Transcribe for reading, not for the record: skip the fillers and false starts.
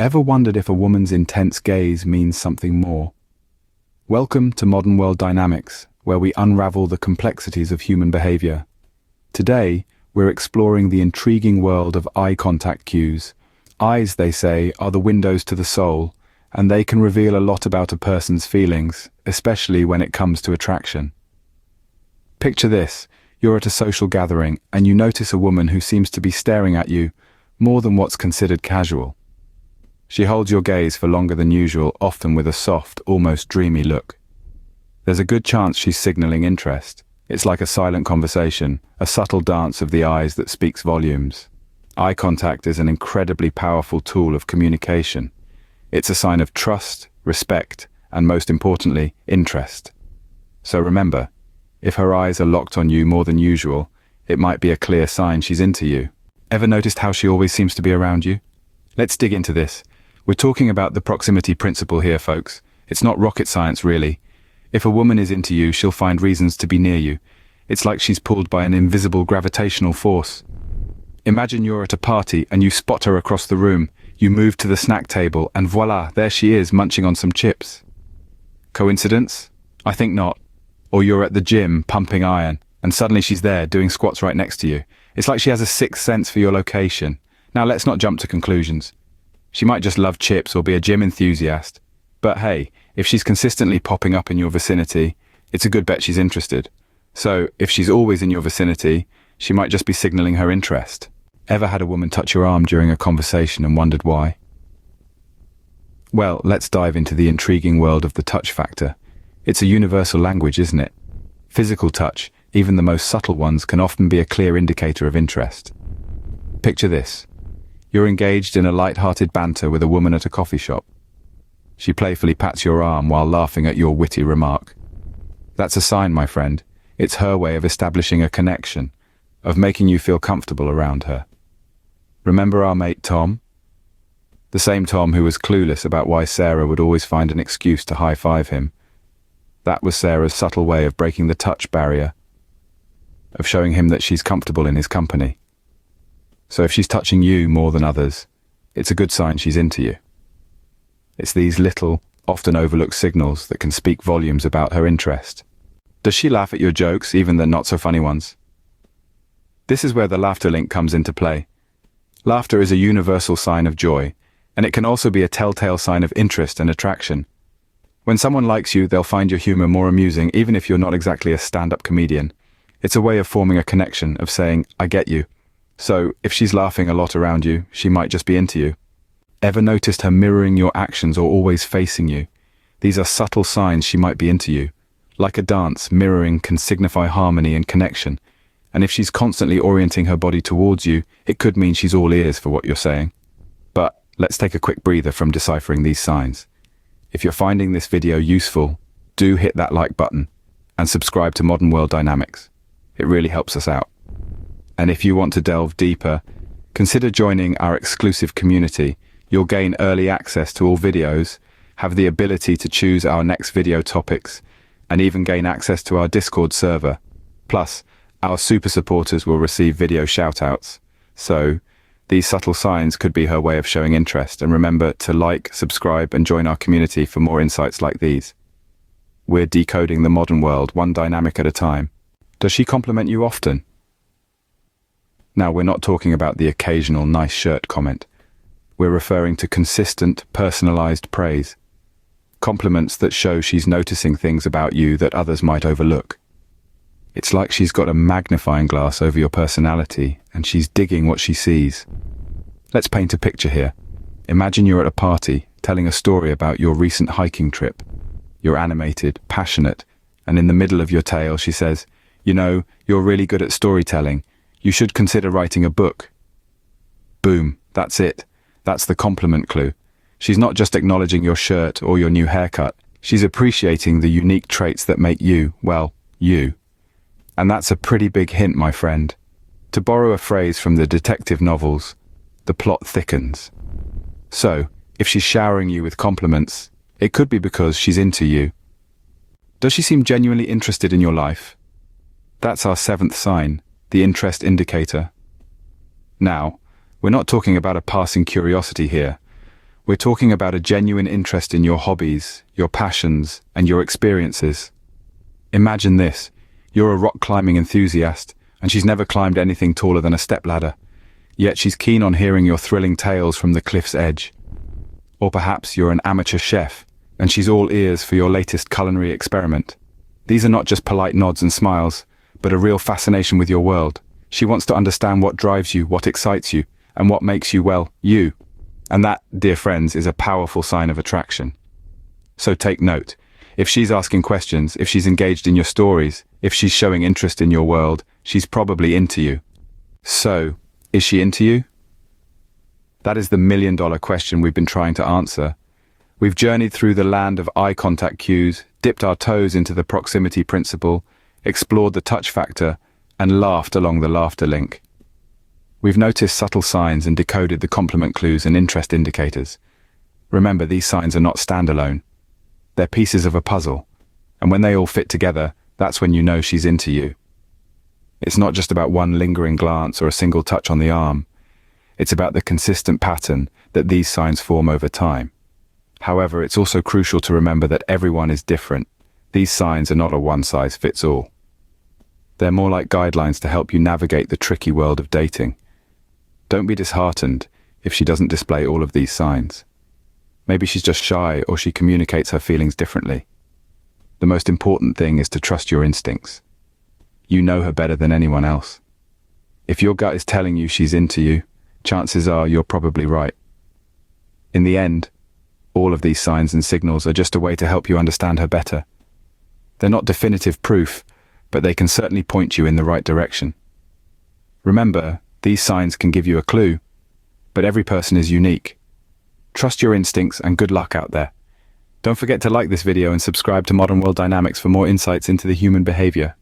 Ever wondered if a woman's intense gaze means something more? Welcome to Modern World Dynamics, where we unravel the complexities of human behavior. Today, we're exploring the intriguing world of eye contact cues. Eyes, they say, are the windows to the soul, and they can reveal a lot about a person's feelings, especially when it comes to attraction. Picture this: you're at a social gathering, and you notice a woman who seems to be staring at you more than what's considered casual. She holds your gaze for longer than usual, often with a soft, almost dreamy look. There's a good chance she's signaling interest. It's like a silent conversation, a subtle dance of the eyes that speaks volumes. Eye contact is an incredibly powerful tool of communication. It's a sign of trust, respect, and most importantly, interest. So remember, if her eyes are locked on you more than usual, it might be a clear sign she's into you. Ever noticed how she always seems to be around you? Let's dig into this. We're talking about the proximity principle here, folks. It's not rocket science, really. If a woman is into you, she'll find reasons to be near you. It's like she's pulled by an invisible gravitational force. Imagine you're at a party and you spot her across the room. You move to the snack table and voila, there she is munching on some chips. Coincidence? I think not. Or you're at the gym pumping iron and suddenly she's there doing squats right next to you. It's like she has a sixth sense for your location. Now let's not jump to conclusions. She might just love chips or be a gym enthusiast. But hey, if she's consistently popping up in your vicinity, it's a good bet she's interested. So, if she's always in your vicinity, she might just be signaling her interest. Ever had a woman touch your arm during a conversation and wondered why? Well, let's dive into the intriguing world of the touch factor. It's a universal language, isn't it? Physical touch, even the most subtle ones, can often be a clear indicator of interest. Picture this. You're engaged in a light-hearted banter with a woman at a coffee shop. She playfully pats your arm while laughing at your witty remark. That's a sign, my friend. It's her way of establishing a connection, of making you feel comfortable around her. Remember our mate Tom? The same Tom who was clueless about why Sarah would always find an excuse to high-five him. That was Sarah's subtle way of breaking the touch barrier, of showing him that she's comfortable in his company. So if she's touching you more than others, it's a good sign she's into you. It's these little, often overlooked signals that can speak volumes about her interest. Does she laugh at your jokes, even the not-so-funny ones? This is where the laughter link comes into play. Laughter is a universal sign of joy, and it can also be a telltale sign of interest and attraction. When someone likes you, they'll find your humor more amusing, even if you're not exactly a stand-up comedian. It's a way of forming a connection, of saying, I get you. So, if she's laughing a lot around you, she might just be into you. Ever noticed her mirroring your actions or always facing you? These are subtle signs she might be into you. Like a dance, mirroring can signify harmony and connection. And if she's constantly orienting her body towards you, it could mean she's all ears for what you're saying. But let's take a quick breather from deciphering these signs. If you're finding this video useful, do hit that like button and subscribe to Modern World Dynamics. It really helps us out. And if you want to delve deeper, consider joining our exclusive community. You'll gain early access to all videos, have the ability to choose our next video topics, and even gain access to our Discord server. Plus, our super supporters will receive video shoutouts. So, these subtle signs could be her way of showing interest, and remember to like, subscribe, and join our community for more insights like these. We're decoding the modern world, one dynamic at a time. Does she compliment you often? Now, we're not talking about the occasional nice shirt comment. We're referring to consistent, personalized praise. Compliments that show she's noticing things about you that others might overlook. It's like she's got a magnifying glass over your personality and she's digging what she sees. Let's paint a picture here. Imagine you're at a party, telling a story about your recent hiking trip. You're animated, passionate, and in the middle of your tale she says, "You know, you're really good at storytelling. You should consider writing a book." Boom, that's it. That's the compliment clue. She's not just acknowledging your shirt or your new haircut. She's appreciating the unique traits that make you, well, you. And that's a pretty big hint, my friend. To borrow a phrase from the detective novels, the plot thickens. So, if she's showering you with compliments, it could be because she's into you. Does she seem genuinely interested in your life? That's our seventh sign, the interest indicator. Now, we're not talking about a passing curiosity here. We're talking about a genuine interest in your hobbies, your passions, and your experiences. Imagine this. You're a rock climbing enthusiast, and she's never climbed anything taller than a stepladder. Yet she's keen on hearing your thrilling tales from the cliff's edge. Or perhaps you're an amateur chef, and she's all ears for your latest culinary experiment. These are not just polite nods and smiles, but a real fascination with your world. She wants to understand what drives you, what excites you, and what makes you, well, you. And that, dear friends, is a powerful sign of attraction. So take note. If she's asking questions, if she's engaged in your stories, if she's showing interest in your world, she's probably into you. So, is she into you? That is the million-dollar question we've been trying to answer. We've journeyed through the land of eye contact cues, dipped our toes into the proximity principle, explored the touch factor, and laughed along the laughter link. We've noticed subtle signs and decoded the complement clues and interest indicators. Remember, these signs are not standalone. They're pieces of a puzzle, and when they all fit together, that's when you know she's into you. It's not just about one lingering glance or a single touch on the arm. It's about the consistent pattern that these signs form over time. However, it's also crucial to remember that everyone is different. These signs are not a one-size-fits-all. They're more like guidelines to help you navigate the tricky world of dating. Don't be disheartened if she doesn't display all of these signs. Maybe she's just shy or she communicates her feelings differently. The most important thing is to trust your instincts. You know her better than anyone else. If your gut is telling you she's into you, chances are you're probably right. In the end, all of these signs and signals are just a way to help you understand her better. They're not definitive proof, but they can certainly point you in the right direction. Remember, these signs can give you a clue, but every person is unique. Trust your instincts and good luck out there. Don't forget to like this video and subscribe to Modern World Dynamics for more insights into the human behavior.